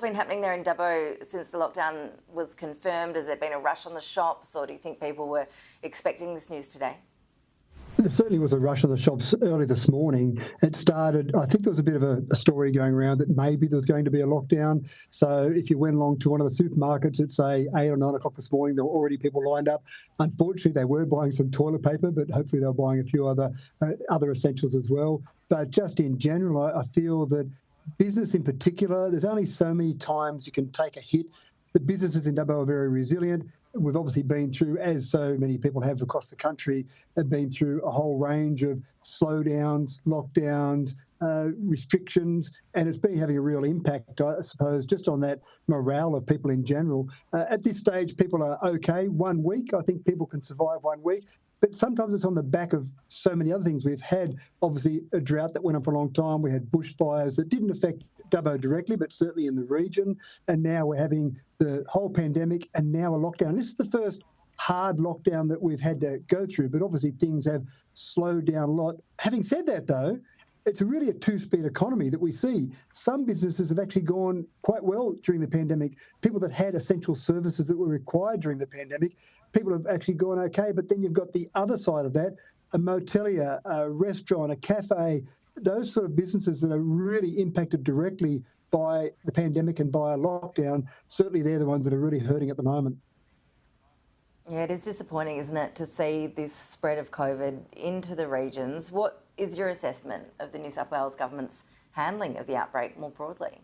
been happening there in Dubbo since the lockdown was confirmed? Has there been a rush on the shops, or do you think people were expecting this news today? There certainly was a rush on the shops early this morning. It started, I think there was a bit of a story going around that maybe there was going to be a lockdown. So if you went along to one of the supermarkets at, say, 8 or 9 o'clock this morning, there were already people lined up. Unfortunately, they were buying some toilet paper, but hopefully they were buying a few other essentials as well. But just in general, I feel that business in particular, there's only so many times you can take a hit. The businesses in Dubbo are very resilient. We've obviously been through, as so many people have across the country, have been through a whole range of slowdowns, lockdowns, restrictions, and it's been having a real impact, I suppose, just on that morale of people in general. At this stage, people are okay. 1 week, I think people can survive 1 week. But sometimes it's on the back of so many other things. We've had, obviously, a drought that went on for a long time. We had bushfires that didn't affect Dubbo directly, but certainly in the region. And now we're having the whole pandemic and now a lockdown. This is the first hard lockdown that we've had to go through, but obviously things have slowed down a lot. Having said that, though, it's really a two-speed economy that we see. Some businesses have actually gone quite well during the pandemic. People that had essential services that were required during the pandemic, people have actually gone okay. But then you've got the other side of that, a motelier, a restaurant, a cafe, those sort of businesses that are really impacted directly by the pandemic and by a lockdown. Certainly they're the ones that are really hurting at the moment. Yeah, it is disappointing, isn't it, to see this spread of COVID into the regions. What is your assessment of the New South Wales government's handling of the outbreak more broadly?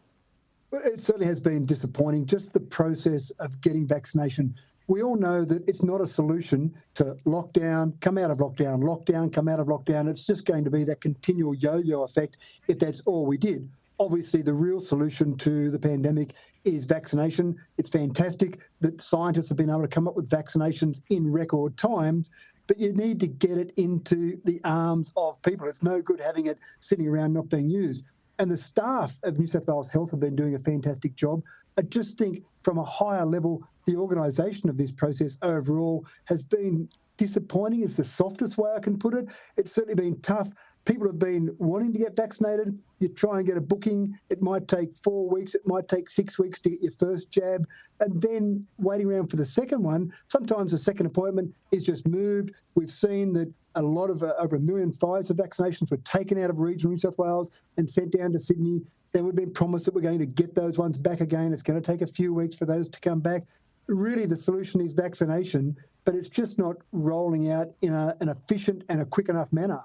Well, it certainly has been disappointing, just the process of getting vaccination. We all know that it's not a solution to lockdown, come out of lockdown, lockdown, come out of lockdown. It's just going to be that continual yo-yo effect if that's all we did. Obviously, the real solution to the pandemic is vaccination. It's fantastic that scientists have been able to come up with vaccinations in record times, but you need to get it into the arms of people. It's no good having it sitting around not being used. And the staff of New South Wales Health have been doing a fantastic job. I just think from a higher level, the organisation of this process overall has been disappointing is the softest way I can put it. It's certainly been tough. People have been wanting to get vaccinated. You try and get a booking. It might take 4 weeks. It might take 6 weeks to get your first jab. And then waiting around for the second one, sometimes the second appointment is just moved. We've seen that a lot of over 1 million Pfizer vaccinations were taken out of regional New South Wales and sent down to Sydney. Then we've been promised that we're going to get those ones back again. It's going to take a few weeks for those to come back. Really, the solution is vaccination, but it's just not rolling out in an efficient and a quick enough manner.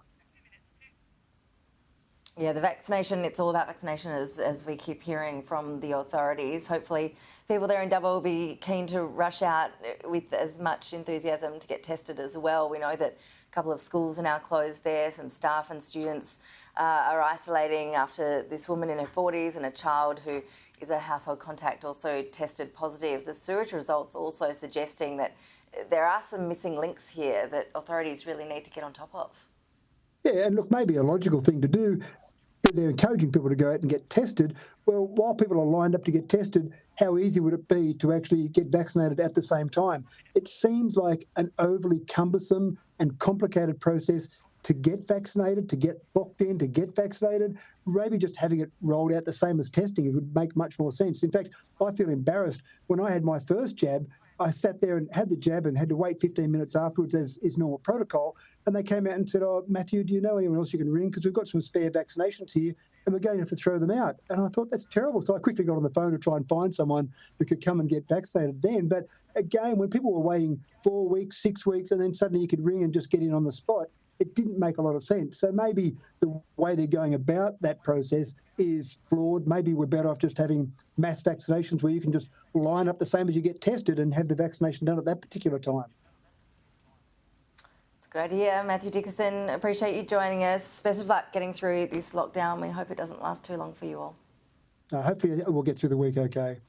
Yeah, the vaccination, it's all about vaccination as we keep hearing from the authorities. Hopefully people there in Dubbo will be keen to rush out with as much enthusiasm to get tested as well. We know that a couple of schools are now closed there. Some staff and students are isolating after this woman in her 40s and a child who is a household contact also tested positive. The sewage results also suggesting that there are some missing links here that authorities really need to get on top of. Yeah, and look, maybe a logical thing to do, they're encouraging people to go out and get tested. Well, while people are lined up to get tested, how easy would it be to actually get vaccinated at the same time? It seems like an overly cumbersome and complicated process to get vaccinated, to get booked in, to get vaccinated. Maybe just having it rolled out the same as testing, it would make much more sense. In fact, I feel embarrassed. When I had my first jab, I sat there and had the jab and had to wait 15 minutes afterwards as is normal protocol. And they came out and said, "Oh, Mathew, do you know anyone else you can ring? Because we've got some spare vaccinations here and we're going to have to throw them out." And I thought, that's terrible. So I quickly got on the phone to try and find someone who could come and get vaccinated then. But again, when people were waiting 4 weeks, 6 weeks, and then suddenly you could ring and just get in on the spot, it didn't make a lot of sense. So maybe the way they're going about that process is flawed. Maybe we're better off just having mass vaccinations where you can just line up the same as you get tested and have the vaccination done at that particular time. It's a good idea. Mathew Dickerson, appreciate you joining us. Best of luck getting through this lockdown. We hope it doesn't last too long for you all. Hopefully we'll get through the week okay.